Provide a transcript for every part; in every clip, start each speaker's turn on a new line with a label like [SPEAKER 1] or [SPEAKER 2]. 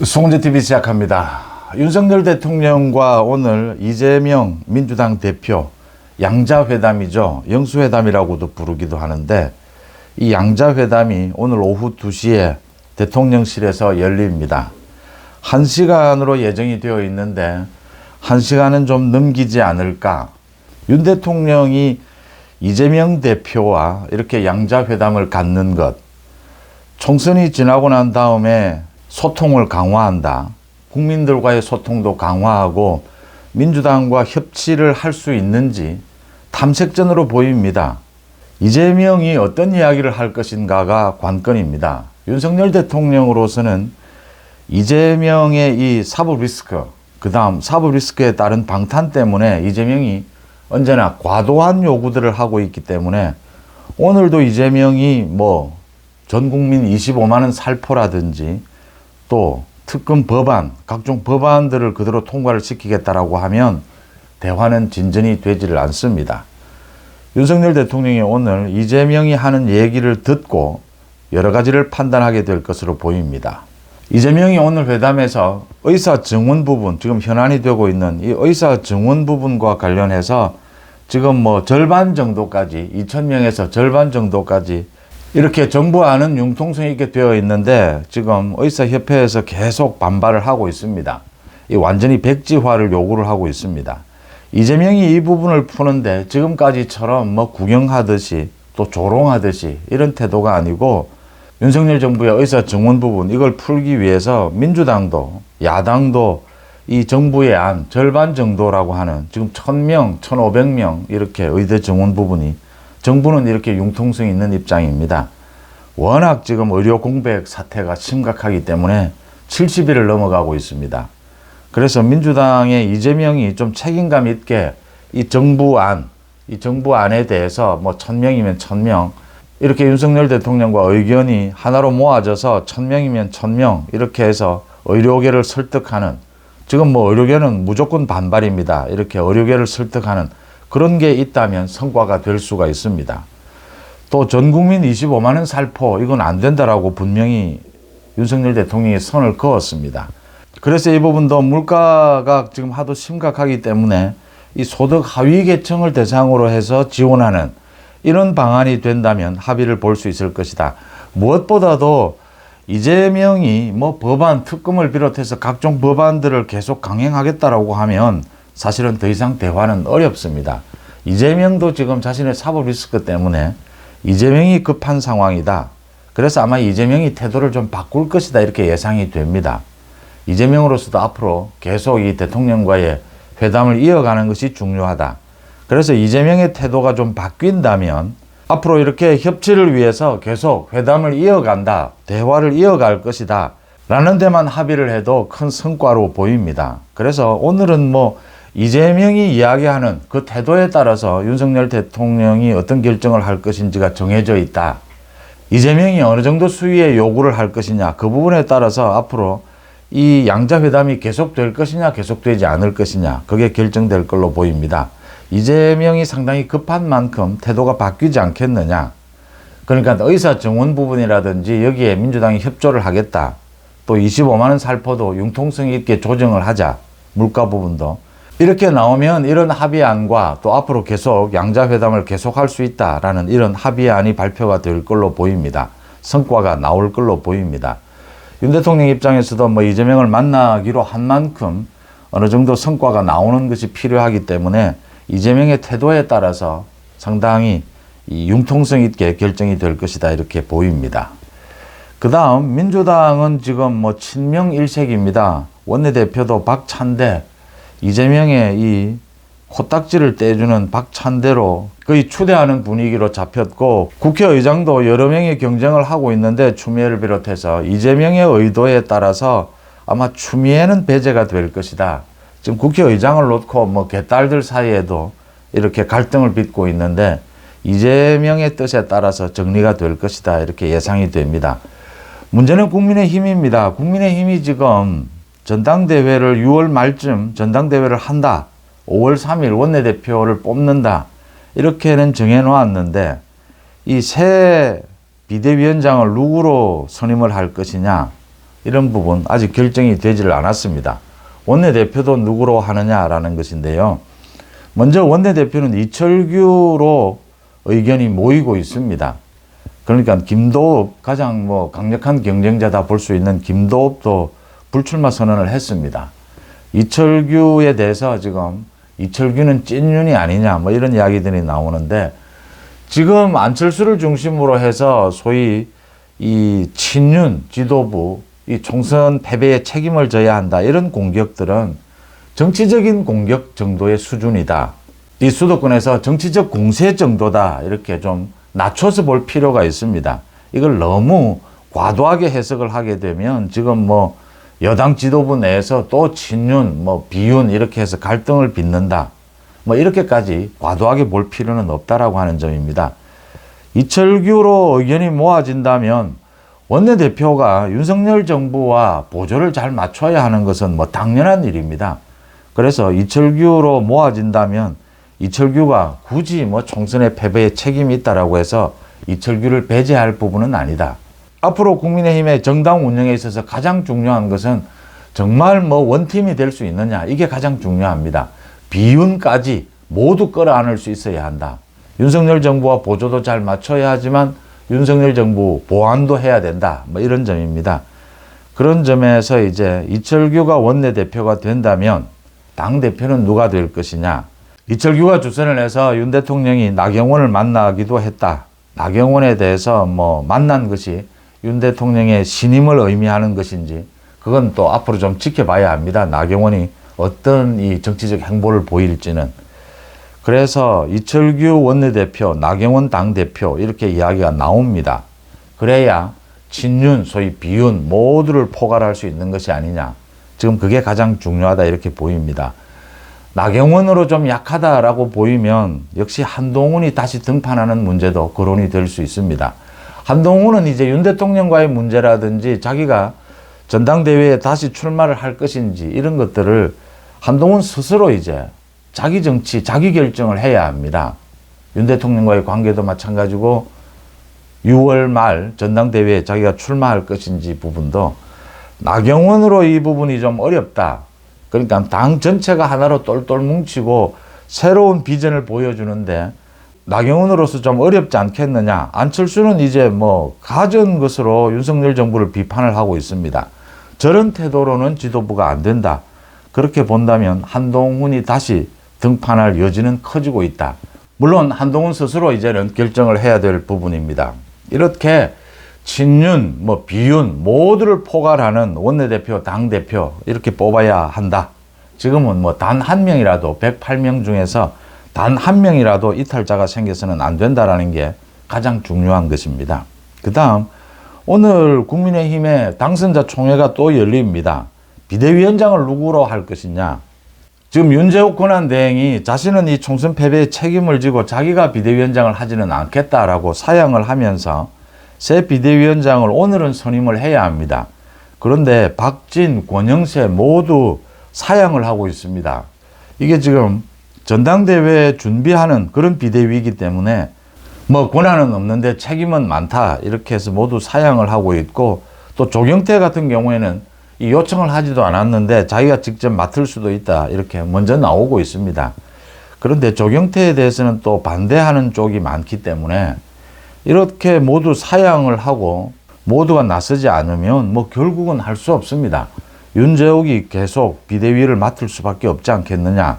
[SPEAKER 1] 송재TV 시작합니다. 윤석열 대통령과 오늘 이재명 민주당 대표 양자회담이죠. 영수회담이라고도 부르기도 하는데 이 양자회담이 오늘 오후 2시에 대통령실에서 열립니다. 1시간으로 예정이 되어 있는데 1시간은 좀 넘기지 않을까. 윤 대통령이 이재명 대표와 이렇게 양자회담을 갖는 것, 총선이 지나고 난 다음에 소통을 강화한다. 국민들과의 소통도 강화하고 민주당과 협치를 할 수 있는지 탐색전으로 보입니다. 이재명이 어떤 이야기를 할 것인가가 관건입니다. 윤석열 대통령으로서는 이재명의 이 사법 리스크, 그 다음 사법 리스크에 따른 방탄 때문에 이재명이 언제나 과도한 요구들을 하고 있기 때문에 오늘도 이재명이 전 국민 25만 원 살포라든지 또 특검 법안, 각종 법안들을 그대로 통과를 시키겠다라고 하면 대화는 진전이 되지를 않습니다. 윤석열 대통령이 오늘 이재명이 하는 얘기를 듣고 여러 가지를 판단하게 될 것으로 보입니다. 이재명이 오늘 회담에서 의사 증언 부분, 지금 현안이 되고 있는 이 의사 증언 부분과 관련해서 지금 절반 정도까지, 2,000명에서 절반 정도까지 이렇게 정부와는 융통성 있게 되어 있는데 지금 의사협회에서 계속 반발을 하고 있습니다. 이 완전히 백지화를 요구를 하고 있습니다. 이재명이 이 부분을 푸는데 지금까지처럼 구경하듯이 또 조롱하듯이 이런 태도가 아니고 윤석열 정부의 의사 증언 부분 이걸 풀기 위해서 민주당도 야당도 이 정부의 안 절반 정도라고 하는 지금 1,000명, 1,500명 이렇게 의대 증언 부분이 정부는 이렇게 융통성 있는 입장입니다. 워낙 지금 의료 공백 사태가 심각하기 때문에 70일을 넘어가고 있습니다. 그래서 민주당의 이재명이 좀 책임감 있게 이 정부안에 대해서 1,000명이면 1,000명 이렇게 윤석열 대통령과 의견이 하나로 모아져서 1,000명이면 1,000명 이렇게 해서 의료계를 설득하는, 지금 의료계는 무조건 반발입니다. 이렇게 의료계를 설득하는 그런 게 있다면 성과가 될 수가 있습니다. 또 전 국민 25만 원 살포 이건 안 된다라고 분명히 윤석열 대통령이 선을 그었습니다. 그래서 이 부분도 물가가 지금 하도 심각하기 때문에 이 소득 하위 계층을 대상으로 해서 지원하는 이런 방안이 된다면 합의를 볼 수 있을 것이다. 무엇보다도 이재명이 법안, 특검을 비롯해서 각종 법안들을 계속 강행하겠다라고 하면 사실은 더 이상 대화는 어렵습니다. 이재명도 지금 자신의 사법 리스크 때문에 이재명이 급한 상황이다. 그래서 아마 이재명이 태도를 좀 바꿀 것이다 이렇게 예상이 됩니다. 이재명으로서도 앞으로 계속 이 대통령과의 회담을 이어가는 것이 중요하다. 그래서 이재명의 태도가 좀 바뀐다면 앞으로 이렇게 협치를 위해서 계속 회담을 이어간다. 대화를 이어갈 것이다. 라는 데만 합의를 해도 큰 성과로 보입니다. 그래서 오늘은 이재명이 이야기하는 그 태도에 따라서 윤석열 대통령이 어떤 결정을 할 것인지가 정해져 있다. 이재명이 어느 정도 수위의 요구를 할 것이냐, 그 부분에 따라서 앞으로 이 양자회담이 계속될 것이냐, 계속되지 않을 것이냐, 그게 결정될 걸로 보입니다. 이재명이 상당히 급한 만큼 태도가 바뀌지 않겠느냐. 그러니까 의사 증언 부분이라든지 여기에 민주당이 협조를 하겠다. 또 25만 원 살포도 융통성 있게 조정을 하자. 물가 부분도. 이렇게 나오면 이런 합의안과 또 앞으로 계속 양자회담을 계속할 수 있다라는 이런 합의안이 발표가 될 걸로 보입니다. 성과가 나올 걸로 보입니다. 윤 대통령 입장에서도 이재명을 만나기로 한 만큼 어느 정도 성과가 나오는 것이 필요하기 때문에 이재명의 태도에 따라서 상당히 이 융통성 있게 결정이 될 것이다 이렇게 보입니다. 그 다음 민주당은 지금 친명 일색입니다. 원내대표도 박찬대, 이재명의 이 코딱지를 떼주는 박찬대로 거의 추대하는 분위기로 잡혔고 국회의장도 여러 명이 경쟁을 하고 있는데 추미애를 비롯해서 이재명의 의도에 따라서 아마 추미애는 배제가 될 것이다. 지금 국회의장을 놓고 개딸들 사이에도 이렇게 갈등을 빚고 있는데 이재명의 뜻에 따라서 정리가 될 것이다 이렇게 예상이 됩니다. 문제는 국민의힘입니다. 국민의힘이 지금 전당대회를 6월 말쯤 전당대회를 한다. 5월 3일 원내대표를 뽑는다. 이렇게는 정해놓았는데 이 새 비대위원장을 누구로 선임을 할 것이냐. 이런 부분 아직 결정이 되지를 않았습니다. 원내대표도 누구로 하느냐라는 것인데요. 먼저 원내대표는 이철규로 의견이 모이고 있습니다. 그러니까 김도읍, 가장 강력한 경쟁자다 볼 수 있는 김도읍도 불출마 선언을 했습니다. 이철규에 대해서 지금 이철규는 찐윤이 아니냐 이런 이야기들이 나오는데, 지금 안철수를 중심으로 해서 소위 이 친윤 지도부 이 총선 패배에 책임을 져야 한다, 이런 공격들은 정치적인 공격 정도의 수준이다. 이 수도권에서 정치적 공세 정도다, 이렇게 좀 낮춰서 볼 필요가 있습니다. 이걸 너무 과도하게 해석을 하게 되면 지금 여당 지도부 내에서 또 친윤, 비윤 이렇게 해서 갈등을 빚는다, 이렇게까지 과도하게 볼 필요는 없다라고 하는 점입니다. 이철규로 의견이 모아진다면 원내대표가 윤석열 정부와 보조를 잘 맞춰야 하는 것은 당연한 일입니다. 그래서 이철규로 모아진다면 이철규가 굳이 총선의 패배에 책임이 있다라고 해서 이철규를 배제할 부분은 아니다. 앞으로 국민의힘의 정당 운영에 있어서 가장 중요한 것은 정말 원팀이 될 수 있느냐, 이게 가장 중요합니다. 비윤까지 모두 끌어안을 수 있어야 한다. 윤석열 정부와 보조도 잘 맞춰야 하지만 윤석열 정부 보완도 해야 된다, 이런 점입니다. 그런 점에서 이제 이철규가 원내대표가 된다면 당대표는 누가 될 것이냐. 이철규가 주선을 해서 윤 대통령이 나경원을 만나기도 했다. 나경원에 대해서 만난 것이 윤 대통령의 신임을 의미하는 것인지, 그건 또 앞으로 좀 지켜봐야 합니다. 나경원이 어떤 이 정치적 행보를 보일지는. 그래서 이철규 원내대표, 나경원 당대표 이렇게 이야기가 나옵니다. 그래야 친윤, 소위 비윤 모두를 포괄할 수 있는 것이 아니냐. 지금 그게 가장 중요하다, 이렇게 보입니다. 나경원으로 좀 약하다라고 보이면 역시 한동훈이 다시 등판하는 문제도 거론이 될 수 있습니다. 한동훈은 이제 윤 대통령과의 문제라든지 자기가 전당대회에 다시 출마를 할 것인지 이런 것들을 한동훈 스스로 이제 자기 정치, 자기 결정을 해야 합니다. 윤 대통령과의 관계도 마찬가지고 6월 말 전당대회에 자기가 출마할 것인지 부분도 나경원으로 이 부분이 좀 어렵다. 그러니까 당 전체가 하나로 똘똘 뭉치고 새로운 비전을 보여주는데 나경원으로서 좀 어렵지 않겠느냐. 안철수는 이제 가진 것으로 윤석열 정부를 비판을 하고 있습니다. 저런 태도로는 지도부가 안 된다. 그렇게 본다면 한동훈이 다시 등판할 여지는 커지고 있다. 물론 한동훈 스스로 이제는 결정을 해야 될 부분입니다. 이렇게 친윤, 비윤 모두를 포괄하는 원내대표, 당대표 이렇게 뽑아야 한다. 지금은 단 한 명이라도 108명 중에서 단 한 명이라도 이탈자가 생겨서는 안 된다라는 게 가장 중요한 것입니다. 그 다음 오늘 국민의힘의 당선자 총회가 또 열립니다. 비대위원장을 누구로 할 것이냐. 지금 윤재욱 권한대행이 자신은 이 총선 패배에 책임을 지고 자기가 비대위원장을 하지는 않겠다라고 사양을 하면서 새 비대위원장을 오늘은 선임을 해야 합니다. 그런데 박진, 권영세 모두 사양을 하고 있습니다. 이게 지금 전당대회 준비하는 그런 비대위이기 때문에 권한은 없는데 책임은 많다, 이렇게 해서 모두 사양을 하고 있고, 또 조경태 같은 경우에는 이 요청을 하지도 않았는데 자기가 직접 맡을 수도 있다, 이렇게 먼저 나오고 있습니다. 그런데 조경태에 대해서는 또 반대하는 쪽이 많기 때문에 이렇게 모두 사양을 하고 모두가 나서지 않으면 결국은 할 수 없습니다. 윤재욱이 계속 비대위를 맡을 수밖에 없지 않겠느냐.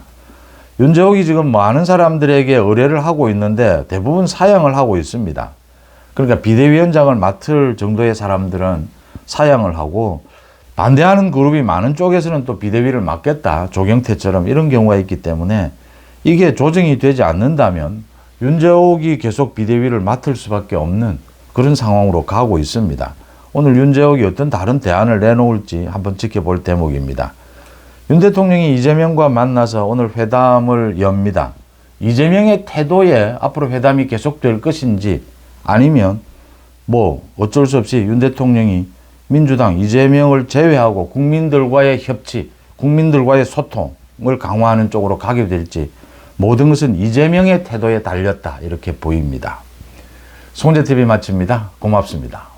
[SPEAKER 1] 윤재욱이 지금 많은 사람들에게 의뢰를 하고 있는데 대부분 사양을 하고 있습니다. 그러니까 비대위원장을 맡을 정도의 사람들은 사양을 하고, 반대하는 그룹이 많은 쪽에서는 또 비대위를 맡겠다, 조경태처럼 이런 경우가 있기 때문에 이게 조정이 되지 않는다면 윤재욱이 계속 비대위를 맡을 수밖에 없는 그런 상황으로 가고 있습니다. 오늘 윤재욱이 어떤 다른 대안을 내놓을지 한번 지켜볼 대목입니다. 윤 대통령이 이재명과 만나서 오늘 회담을 엽니다. 이재명의 태도에 앞으로 회담이 계속될 것인지, 아니면 어쩔 수 없이 윤 대통령이 민주당 이재명을 제외하고 국민들과의 협치, 국민들과의 소통을 강화하는 쪽으로 가게 될지, 모든 것은 이재명의 태도에 달렸다, 이렇게 보입니다. 송재TV 마칩니다. 고맙습니다.